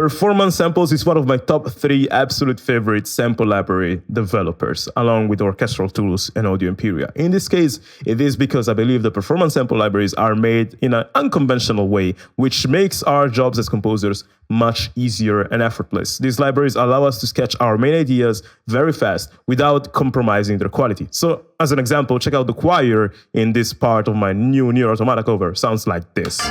Performance Samples is one of my top 3 absolute favorite sample library developers, along with Orchestral tools and Audio Imperia. In this case, it is because I believe the performance sample libraries are made in an unconventional way, which makes our jobs as composers much easier and effortless. These libraries allow us to sketch our main ideas very fast without compromising their quality. So, as an example, check out the choir in this part of my new Nier Automata cover. Sounds like this.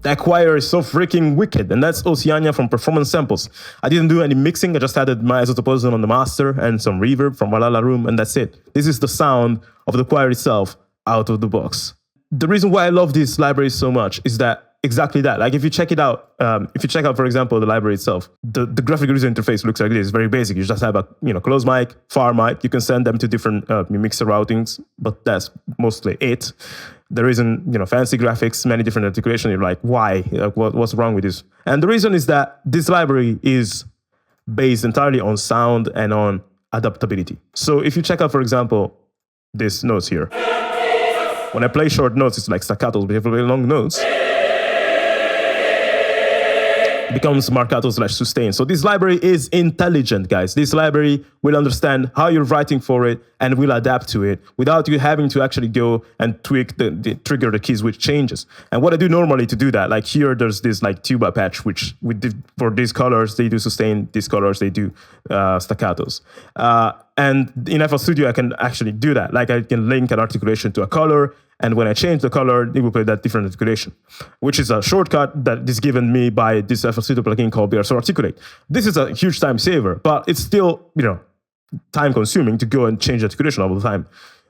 That choir is so freaking wicked, and that's Oceania from Performance Samples. I didn't do any mixing, I just added my isotope on the master and some reverb from Valhalla Room, and that's it. This is the sound of the choir itself out of the box. The reason why I love this library so much is that exactly that. Like if you check it out, for example, the library itself, the graphical user interface looks like this. It's very basic. You just have a close mic, far mic. You can send them to different mixer routings, but that's mostly it. There isn't fancy graphics, many different articulation. You're like, why? Like, what's wrong with this? And the reason is that this library is based entirely on sound and on adaptability. So if you check out, for example, these notes here. When I play short notes, it's like staccatos, but if I play long notes, becomes marcato/sustain. So this library is intelligent, guys. This library will understand how you're writing for it and will adapt to it without you having to actually go and tweak trigger the keys with changes. And what I do normally to do that, like here, there's this like tuba patch, which for these colors, they do sustain, these colors, they do staccatos. And in FL Studio, I can actually do that. Like I can link an articulation to a color, and when I change the color, it will play that different articulation, which is a shortcut that is given me by this FL Studio plugin called BRSO Articulate. This is a huge time saver, but it's still, time consuming to go and change the articulation all the time.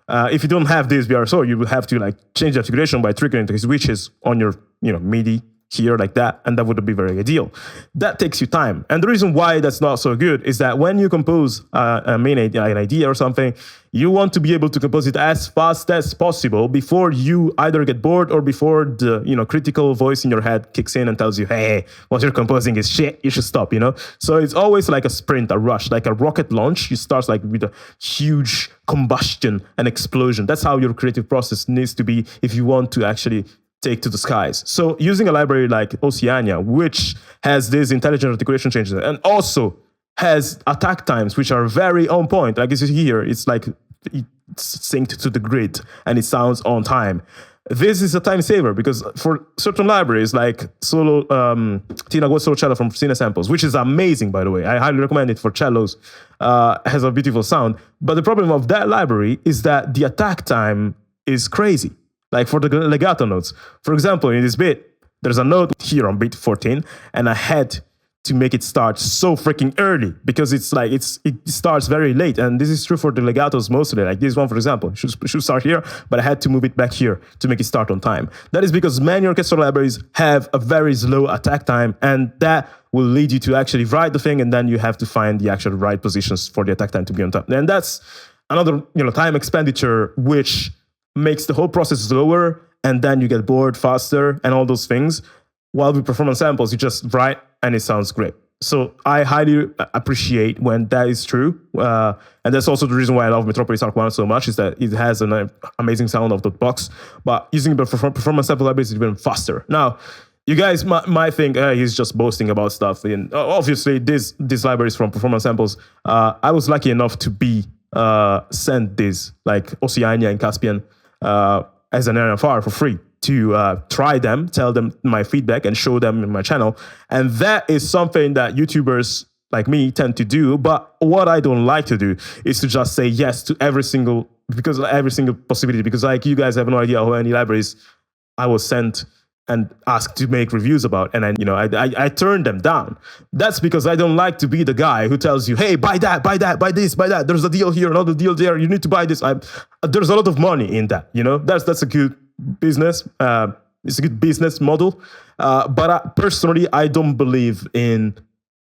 If you don't have this BRSO, you will have to like change the articulation by triggering the switches on your, MIDI here like that, and that would be very ideal. That takes you time. And the reason why that's not so good is that when you compose an idea or something, you want to be able to compose it as fast as possible before you either get bored or before the critical voice in your head kicks in and tells you, hey, what you're composing is shit, you should stop, So it's always like a sprint, a rush, like a rocket launch. You start like with a huge combustion and explosion. That's how your creative process needs to be if you want to actually take to the skies. So using a library like Oceania, which has these intelligent articulation changes and also has attack times, which are very on point. Like you see here, it's like it's synced to the grid and it sounds on time. This is a time saver because for certain libraries like Tina Solo Cello from Cine Samples, which is amazing, by the way, I highly recommend it for cellos, has a beautiful sound. But the problem of that library is that the attack time is crazy. Like for the legato notes. For example, in this bit, there's a note here on beat 14, and I had to make it start so freaking early because it starts very late. And this is true for the legatos mostly. Like this one, for example, should start here, but I had to move it back here to make it start on time. That is because many orchestral libraries have a very slow attack time, and that will lead you to actually write the thing, and then you have to find the actual right positions for the attack time to be on time. And that's another time expenditure, which makes the whole process slower, and then you get bored faster and all those things. While with performance samples, you just write and it sounds great. So I highly appreciate when that is true. And that's also the reason why I love Metropolis Arc 1 so much, is that it has an amazing sound of the box. But using the performance sample library is even faster. Now, you guys might think he's just boasting about stuff. And obviously, this library is from Performance Samples. I was lucky enough to be sent this, like Oceania and Caspian, as an NFR for free to try them, tell them my feedback, and show them in my channel. And that is something that YouTubers like me tend to do. But what I don't like to do is to just say yes to every single possibility, because like you guys have no idea how many libraries I was sent and asked to make reviews about, and I turned them down. That's because I don't like to be the guy who tells you, hey, buy that, buy that, buy this, buy that. There's a deal here, another deal there. You need to buy this. There's a lot of money in that. That's a good business. It's a good business model. But personally, I don't believe in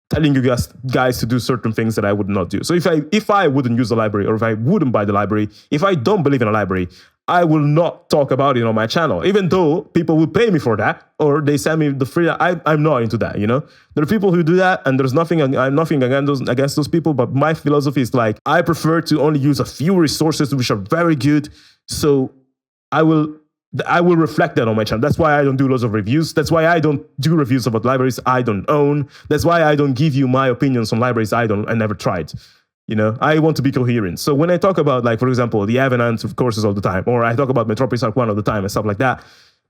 telling you guys to do certain things that I would not do. So if I wouldn't use the library, or if I wouldn't buy the library, if I don't believe in a library, I will not talk about it on my channel, even though people will pay me for that, or they send me the free. I'm not into that, you know. There are people who do that, and there's nothing. I'm nothing against those people, but my philosophy is like, I prefer to only use a few resources which are very good. So I will reflect that on my channel. That's why I don't do loads of reviews. That's why I don't do reviews about libraries I don't own. That's why I don't give you my opinions on libraries I never tried. You know, I want to be coherent. So when I talk about, like, for example, the Avenant of courses all the time, or I talk about Metropolis Arc 1 all the time and stuff like that,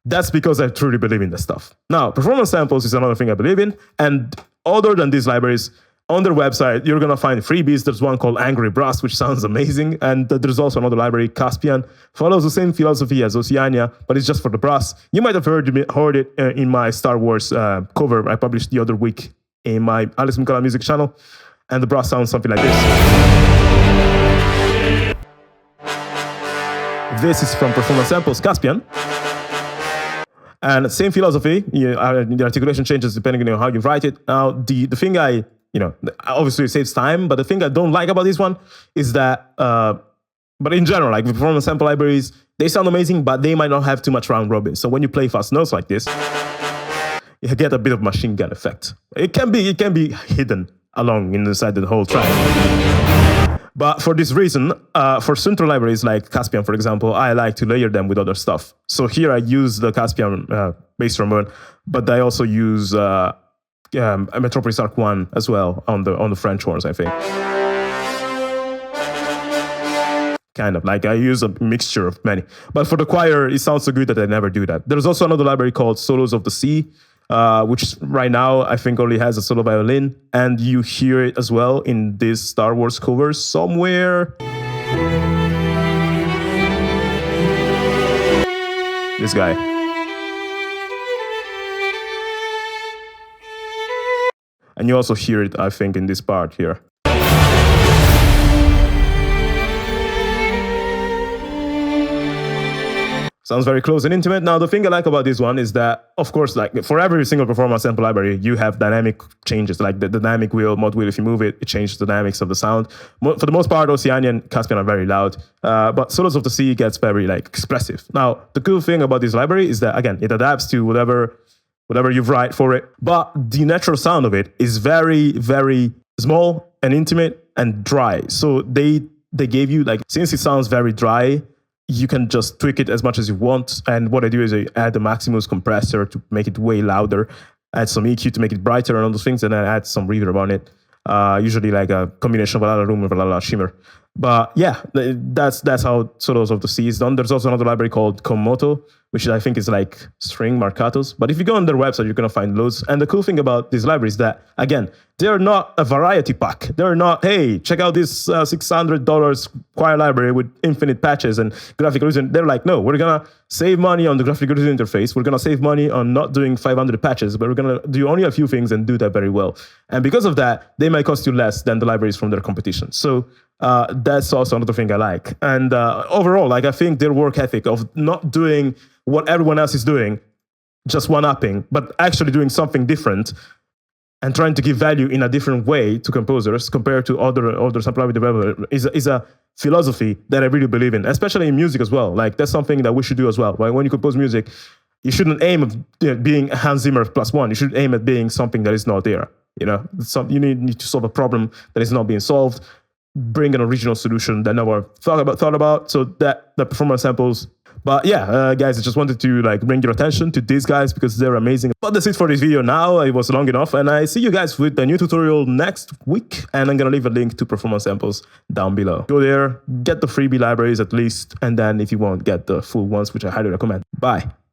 that's because I truly believe in this stuff. Now, performance samples is another thing I believe in. And other than these libraries, on their website, you're going to find freebies. There's one called Angry Brass, which sounds amazing. And there's also another library, Caspian, follows the same philosophy as Oceania, but it's just for the brass. You might have heard it in my Star Wars cover I published the other week in my Alice Moukala music channel. And the brass sounds something like this. This is from Performance Samples, Caspian. And same philosophy, the articulation changes depending on how you write it. Now, the thing obviously it saves time, but the thing I don't like about this one is that, but in general, like the performance sample libraries, they sound amazing, but they might not have too much round robin. So when you play fast notes like this, you get a bit of machine gun effect. It can be hidden along inside the whole track. But for this reason, for central libraries like Caspian, for example, I like to layer them with other stuff. So here I use the Caspian bass trombone, but I also use Metropolis Arc 1 as well on the French horns, I think. Kind of, like I use a mixture of many. But for the choir, it sounds so good that I never do that. There's also another library called Solos of the Sea, which right now I think only has a solo violin, and you hear it as well in this Star Wars cover somewhere. This guy. And you also hear it, I think, in this part here. Sounds very close and intimate. Now, the thing I like about this one is that, of course, like for every single performance sample library, you have dynamic changes, like the dynamic wheel, mod wheel. If you move it, it changes the dynamics of the sound. For the most part, Oceania and Caspian are very loud, but Solos of the Sea gets very like expressive. Now, the cool thing about this library is that, again, it adapts to whatever you write for it, but the natural sound of it is very, very small and intimate and dry. So they gave you, like, since it sounds very dry, you can just tweak it as much as you want. And what I do is I add the Maximus compressor to make it way louder, add some EQ to make it brighter and all those things, and then add some reverb on it. Usually like a combination of a lot of room and a lot of shimmer. But yeah, that's how Solos of the Sea is done. There's also another library called Kimoto, which I think is like string marcatos. But if you go on their website, you're going to find loads. And the cool thing about these libraries is that, again, they're not a variety pack. They're not, hey, check out this $600 choir library with infinite patches and graphical user. They're like, no, we're going to save money on the graphical user interface. We're going to save money on not doing 500 patches, but we're going to do only a few things and do that very well. And because of that, they might cost you less than the libraries from their competition. So that's also another thing I like. And overall, like, I think their work ethic of not doing what everyone else is doing, just one-upping, but actually doing something different and trying to give value in a different way to composers compared to other sample developers is a philosophy that I really believe in, especially in music as well. Like, that's something that we should do as well. Right? When you compose music, you shouldn't aim at being Hans Zimmer +1. You should aim at being something that is not there. You know, you need to solve a problem that is not being solved, bring an original solution that no one thought about. So that the performance samples. But yeah, guys, I just wanted to like bring your attention to these guys because they're amazing. But that's it for this video now. It was long enough, and I see you guys with a new tutorial next week. And I'm gonna leave a link to performance samples down below. Go there, get the freebie libraries at least, and then if you want, get the full ones, which I highly recommend. Bye.